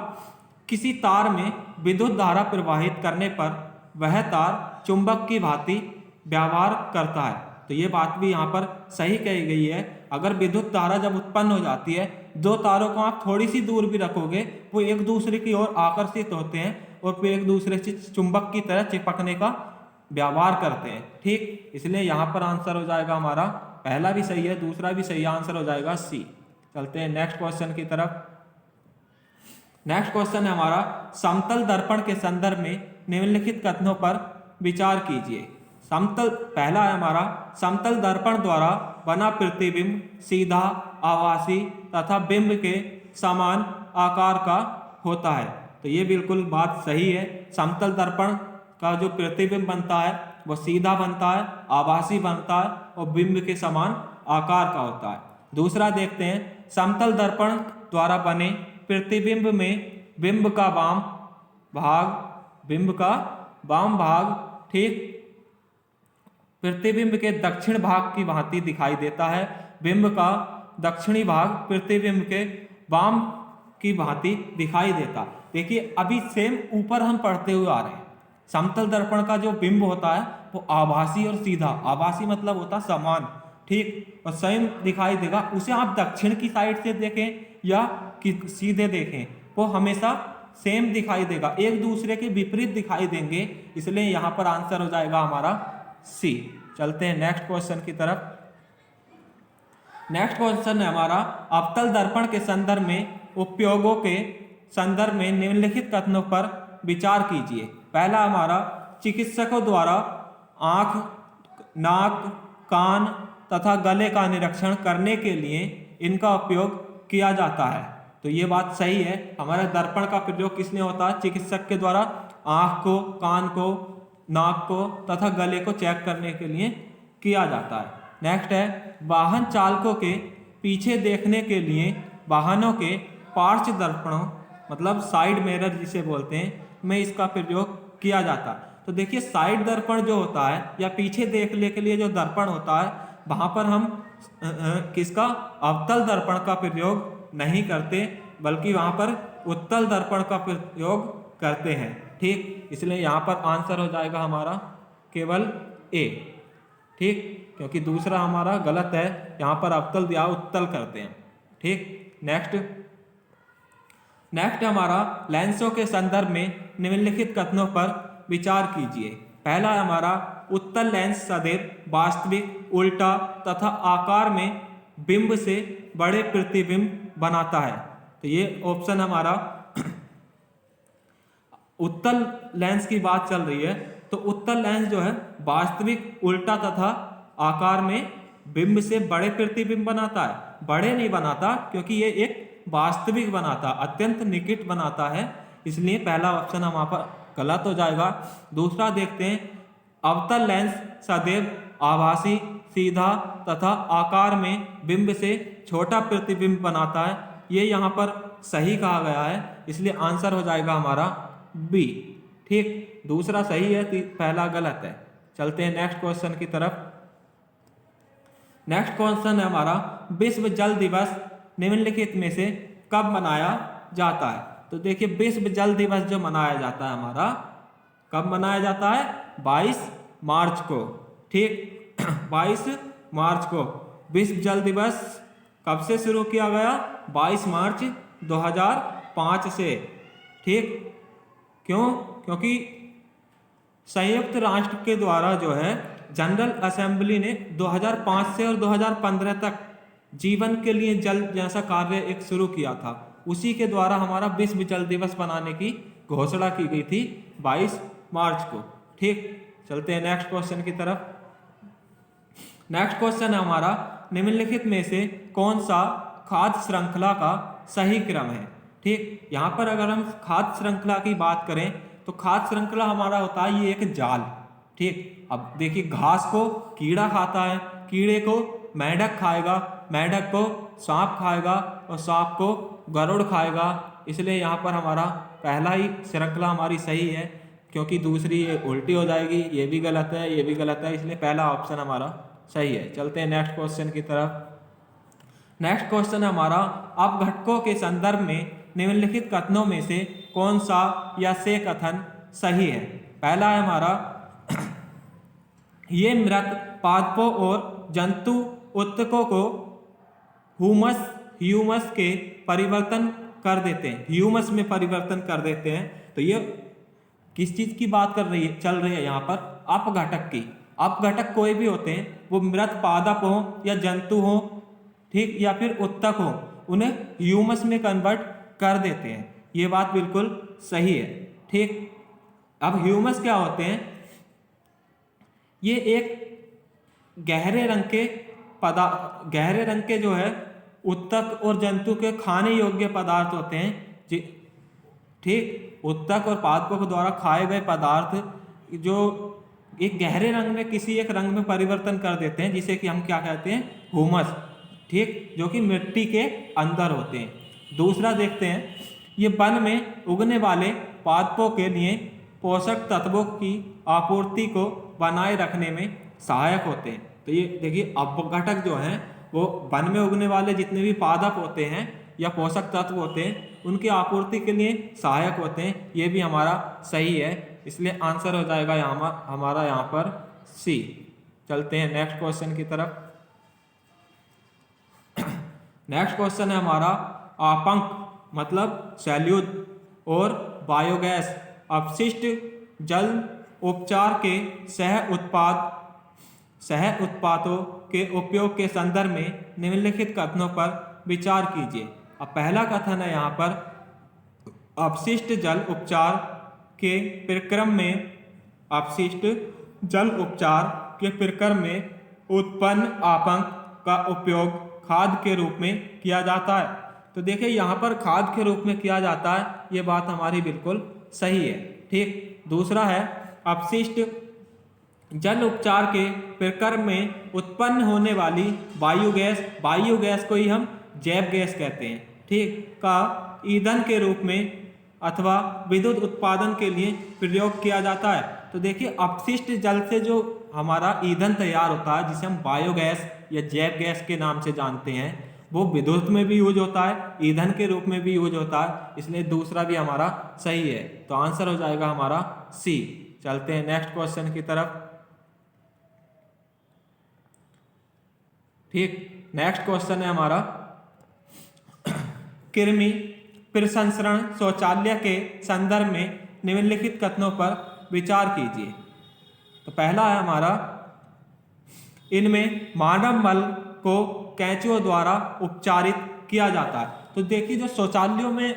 किसी तार में विद्युत धारा प्रवाहित करने पर वह तार चुंबक की भांति व्यवहार करता है। तो ये बात भी यहाँ पर सही कही गई है। अगर विद्युत धारा जब उत्पन्न हो जाती है, दो तारों को आप थोड़ी सी दूर भी रखोगे वो एक दूसरे की ओर आकर्षित होते हैं और फिर एक दूसरे से चुंबक की तरह चिपकने का व्यवहार करते हैं। ठीक, इसलिए यहाँ पर आंसर हो जाएगा हमारा पहला भी सही है, दूसरा भी सही है, आंसर हो जाएगा सी। चलते हैं नेक्स्ट क्वेश्चन की तरफ। नेक्स्ट क्वेश्चन है हमारा समतल दर्पण के संदर्भ में निम्नलिखित कथनों पर विचार कीजिए। पहला है हमारा समतल दर्पण द्वारा बना प्रतिबिंब सीधा, आभासी तथा बिंब के समान आकार का होता है। तो ये बिल्कुल बात सही है। समतल दर्पण का जो प्रतिबिंब बनता है वो सीधा बनता है, आभासी बनता है और बिंब के समान आकार का होता है। दूसरा देखते हैं, समतल दर्पण द्वारा बने प्रतिबिंब में बिंब का वाम भाग ठीक प्रतिबिंब के दक्षिण भाग की भांति दिखाई देता है। बिंब का दक्षिणी भाग प्रतिबिंब के वाम की भांति दिखाई देता। देखिए अभी सेम ऊपर हम पढ़ते हुए आ रहे हैं। समतल दर्पण का जो बिंब होता है वो आभासी और सीधा, आभासी मतलब होता समान, ठीक, और सेम दिखाई देगा। उसे आप दक्षिण की साइड से देखें या सीधे देखें, वो हमेशा सेम दिखाई देगा, एक दूसरे के विपरीत दिखाई देंगे। इसलिए यहाँ पर आंसर हो जाएगा हमारा सी। चलते हैं नेक्स्ट क्वेश्चन की तरफ। नेक्स्ट क्वेश्चन है हमारा अवतल दर्पण के संदर्भ में उपयोगों के संदर्भ में निम्नलिखित कथनों पर विचार कीजिए। पहला हमारा चिकित्सकों द्वारा आंख, नाक, कान तथा गले का निरीक्षण करने के लिए इनका उपयोग किया जाता है। तो ये बात सही है। हमारे दर्पण का प्रयोग किसने होता है? चिकित्सक के द्वारा आंख को, कान को, नाक को तथा गले को चेक करने के लिए किया जाता है। नेक्स्ट है वाहन चालकों के पीछे देखने के लिए वाहनों के पार्श्व दर्पणों मतलब साइड मिरर जिसे बोलते हैं में इसका प्रयोग किया जाता है। तो देखिए साइड दर्पण जो होता है या पीछे देखने के लिए जो दर्पण होता है वहाँ पर हम किसका अवतल दर्पण का प्रयोग नहीं करते, बल्कि वहाँ पर उत्तल दर्पण का प्रयोग करते हैं। ठीक, इसलिए यहाँ पर आंसर हो जाएगा हमारा केवल ए। ठीक, क्योंकि दूसरा हमारा गलत है, यहाँ पर अवतल या उत्तल करते हैं। ठीक, नेक्स्ट हमारा लेंसों के संदर्भ में निम्नलिखित कथनों पर विचार कीजिए। पहला हमारा उत्तल लेंस सदैव वास्तविक, उल्टा तथा आकार में बिंब से बड़े प्रतिबिंब बनाता है। तो ये ऑप्शन हमारा उत्तल लेंस की बात चल रही है। तो उत्तल लेंस जो है वास्तविक, उल्टा तथा आकार में बिंब से बड़े प्रतिबिंब बनाता है। बड़े नहीं बनाता क्योंकि ये एक वास्तविक बनाता, अत्यंत निकट बनाता है, इसलिए पहला ऑप्शन हमारा पर गलत हो जाएगा। दूसरा देखते हैं अवतल लेंस सदैव आभासी, सीधा तथा आकार में बिंब से छोटा प्रतिबिंब बनाता है, ये यहाँ पर सही कहा गया है, इसलिए आंसर हो जाएगा हमारा बी। ठीक, दूसरा सही है, पहला गलत है। चलते हैं नेक्स्ट क्वेश्चन की तरफ। नेक्स्ट क्वेश्चन है हमारा, विश्व जल दिवस निम्नलिखित में से कब मनाया जाता है? तो देखिए, विश्व जल दिवस जो मनाया जाता है हमारा, कब मनाया जाता है? 22 मार्च को। ठीक, 22 मार्च को विश्व जल दिवस कब से शुरू किया गया? 22 मार्च 2005 से। ठीक, क्यों? क्योंकि संयुक्त राष्ट्र के द्वारा जो है जनरल असेंबली ने 2005 से और 2015 तक जीवन के लिए जल जैसा कार्य एक शुरू किया था, उसी के द्वारा हमारा विश्व जल दिवस मनाने की घोषणा की गई थी 22 मार्च को। ठीक, चलते हैं नेक्स्ट क्वेश्चन की तरफ। नेक्स्ट क्वेश्चन है हमारा, निम्नलिखित में से कौन सा खाद्य श्रृंखला का सही क्रम है? ठीक, यहाँ पर अगर हम खाद्य श्रृंखला की बात करें तो खाद्य श्रृंखला हमारा होता है ये एक जाल। ठीक, अब देखिए, घास को कीड़ा खाता है, कीड़े को मेंढक खाएगा, मेंढक को सांप खाएगा और सांप को गरुड़ खाएगा, इसलिए यहाँ पर हमारा पहला ही श्रृंखला हमारी सही है, क्योंकि दूसरी ये उल्टी हो जाएगी, ये भी गलत है, ये भी गलत है, इसलिए पहला ऑप्शन हमारा सही है। चलते हैं नेक्स्ट क्वेश्चन की तरफ। नेक्स्ट क्वेश्चन है हमारा, अपघटकों के संदर्भ में निम्नलिखित कथनों में से कौन सा या से कथन सही है? पहला है हमारा, ये मृत पादपों और जंतु उत्तकों को ह्यूमस के परिवर्तन कर देते हैं, ह्यूमस में परिवर्तन कर देते हैं। तो ये किस चीज की बात कर रही है, चल रही है यहाँ पर? अपघटक की। अपघटक कोई भी होते हैं, वो मृत पादप हो या जंतु हो, ठीक, या फिर उत्तक हो, उन्हें ह्यूमस में कन्वर्ट कर देते हैं। ये बात बिल्कुल सही है। ठीक, अब ह्यूमस क्या होते हैं? ये एक गहरे रंग के जो है उत्तक और जंतु के खाने योग्य पदार्थ होते हैं। ठीक, उत्तक और पादपों के द्वारा खाए गए पदार्थ जो एक गहरे रंग में किसी एक रंग में परिवर्तन कर देते हैं, जिसे कि हम क्या कहते हैं? ह्यूमस। ठीक, जो कि मिट्टी के अंदर होते हैं। दूसरा देखते हैं, ये वन में उगने वाले पादपों के लिए पोषक तत्वों की आपूर्ति को बनाए रखने में सहायक होते हैं। तो ये देखिए, अपघटक जो हैं वो वन में उगने वाले जितने भी पादप होते हैं या पोषक तत्व होते हैं, उनकी आपूर्ति के लिए सहायक होते हैं। ये भी हमारा सही है, इसलिए आंसर हो जाएगा हमारा यहाँ पर सी। चलते हैं नेक्स्ट क्वेश्चन की तरफ। नेक्स्ट क्वेश्चन है हमारा, आपंक मतलब सैल्यूट और बायोगैस अपशिष्ट जल उपचार के सह उत्पादों के उपयोग के संदर्भ में निम्नलिखित कथनों पर विचार कीजिए। अब पहला कथन है यहाँ पर, अपशिष्ट जल उपचार के प्रक्रम में उत्पन्न आपंक का उपयोग खाद के रूप में किया जाता है। तो देखिए, यहाँ पर खाद के रूप में किया जाता है, ये बात हमारी बिल्कुल सही है। ठीक, दूसरा है, अपशिष्ट जल उपचार के प्रक्रम में उत्पन्न होने वाली बायोगैस को ही हम जैव गैस कहते हैं, ठीक, का ईंधन के रूप में अथवा विद्युत उत्पादन के लिए प्रयोग किया जाता है। तो देखिए, अपशिष्ट जल से जो हमारा ईंधन तैयार होता है, जिसे हम बायोगैस या जैव गैस के नाम से जानते हैं, वो विद्युत में भी यूज होता है, ईंधन के रूप में भी यूज होता है, इसलिए दूसरा भी हमारा सही है। तो आंसर हो जाएगा हमारा सी। चलते हैं नेक्स्ट क्वेश्चन की तरफ। ठीक, नेक्स्ट क्वेश्चन है हमारा, कृमि प्रसंस्करण शौचालय के संदर्भ में निम्नलिखित कथनों पर विचार कीजिए। तो पहला है हमारा, इनमें मानव मल को कैंचुओं द्वारा उपचारित किया जाता है। तो देखिए, जो शौचालयों में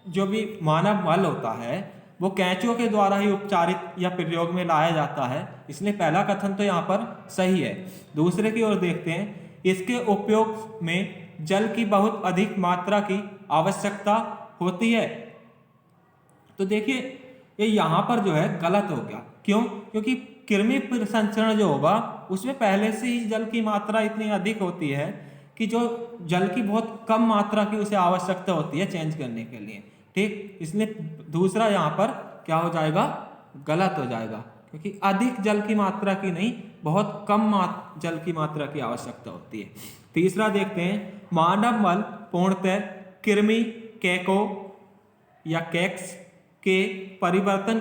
जो भी मानव मल होता है वो कैंचुओं के द्वारा ही उपचारित या प्रयोग में लाया जाता है, इसलिए पहला कथन तो यहाँ पर सही है। दूसरे की ओर देखते हैं, इसके उपयोग में जल की बहुत अधिक मात्रा की आवश्यकता होती है। तो देखिए, ये यहाँ पर जो है गलत हो गया। क्यों? क्योंकि कृमि प्रसंस्करण जो होगा उसमें पहले से ही जल की मात्रा इतनी अधिक होती है कि जो जल की बहुत कम मात्रा की उसे आवश्यकता होती है चेंज करने के लिए, ठीक। इसलिए दूसरा यहाँ पर क्या हो जाएगा, गलत हो जाएगा, क्योंकि अधिक जल की मात्रा की नहीं, बहुत कम जल की मात्रा की आवश्यकता होती है। तीसरा देखते हैं, मानव मल पूर्णतः कृमि, कैको या कैक्स के परिवर्तन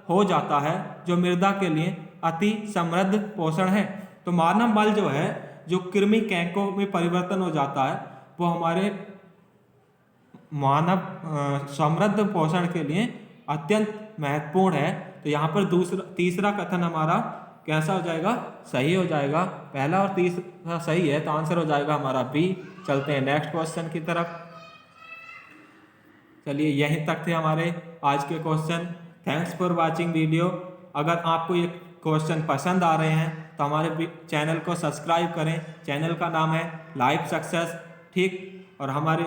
हो जाता है, जो मृदा के लिए अति समृद्ध पोषण है। तो मानव मल जो है, जो कृमि कैको में परिवर्तन हो जाता है, वो हमारे मानव समृद्ध पोषण के लिए अत्यंत महत्वपूर्ण है। तो यहाँ पर तीसरा कथन हमारा कैसा हो जाएगा, सही हो जाएगा। पहला और तीसरा सही है, तो आंसर हो जाएगा हमारा बी। चलते हैं नेक्स्ट क्वेश्चन की तरफ। चलिए, यहीं तक थे हमारे आज के question. Thanks for watching video. अगर आपको ये क्वेश्चन पसंद आ रहे हैं तो हमारे चैनल को सब्सक्राइब करें। चैनल का नाम है लाइफ सक्सेस, ठीक। और हमारे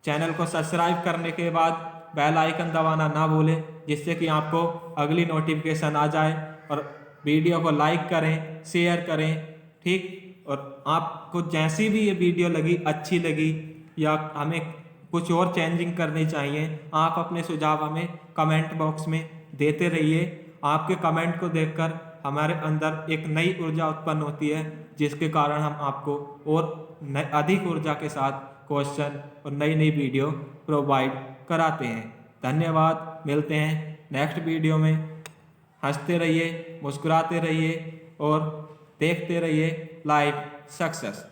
चैनल को सब्सक्राइब करने के बाद बेल आइकन दबाना ना भूलें, जिससे कि आपको अगली नोटिफिकेशन आ जाए। और वीडियो को लाइक करें, शेयर करें, ठीक। और आपको जैसी भी ये वीडियो लगी, अच्छी लगी या हमें कुछ और चेंजिंग करनी चाहिए, आप अपने सुझाव हमें कमेंट बॉक्स में देते रहिए। आपके कमेंट को देखकर हमारे अंदर एक नई ऊर्जा उत्पन्न होती है, जिसके कारण हम आपको और अधिक ऊर्जा के साथ क्वेश्चन और नई नई वीडियो प्रोवाइड कराते हैं। धन्यवाद। मिलते हैं नेक्स्ट वीडियो में। हंसते रहिए, मुस्कुराते रहिए और देखते रहिए लाइफ सक्सेस।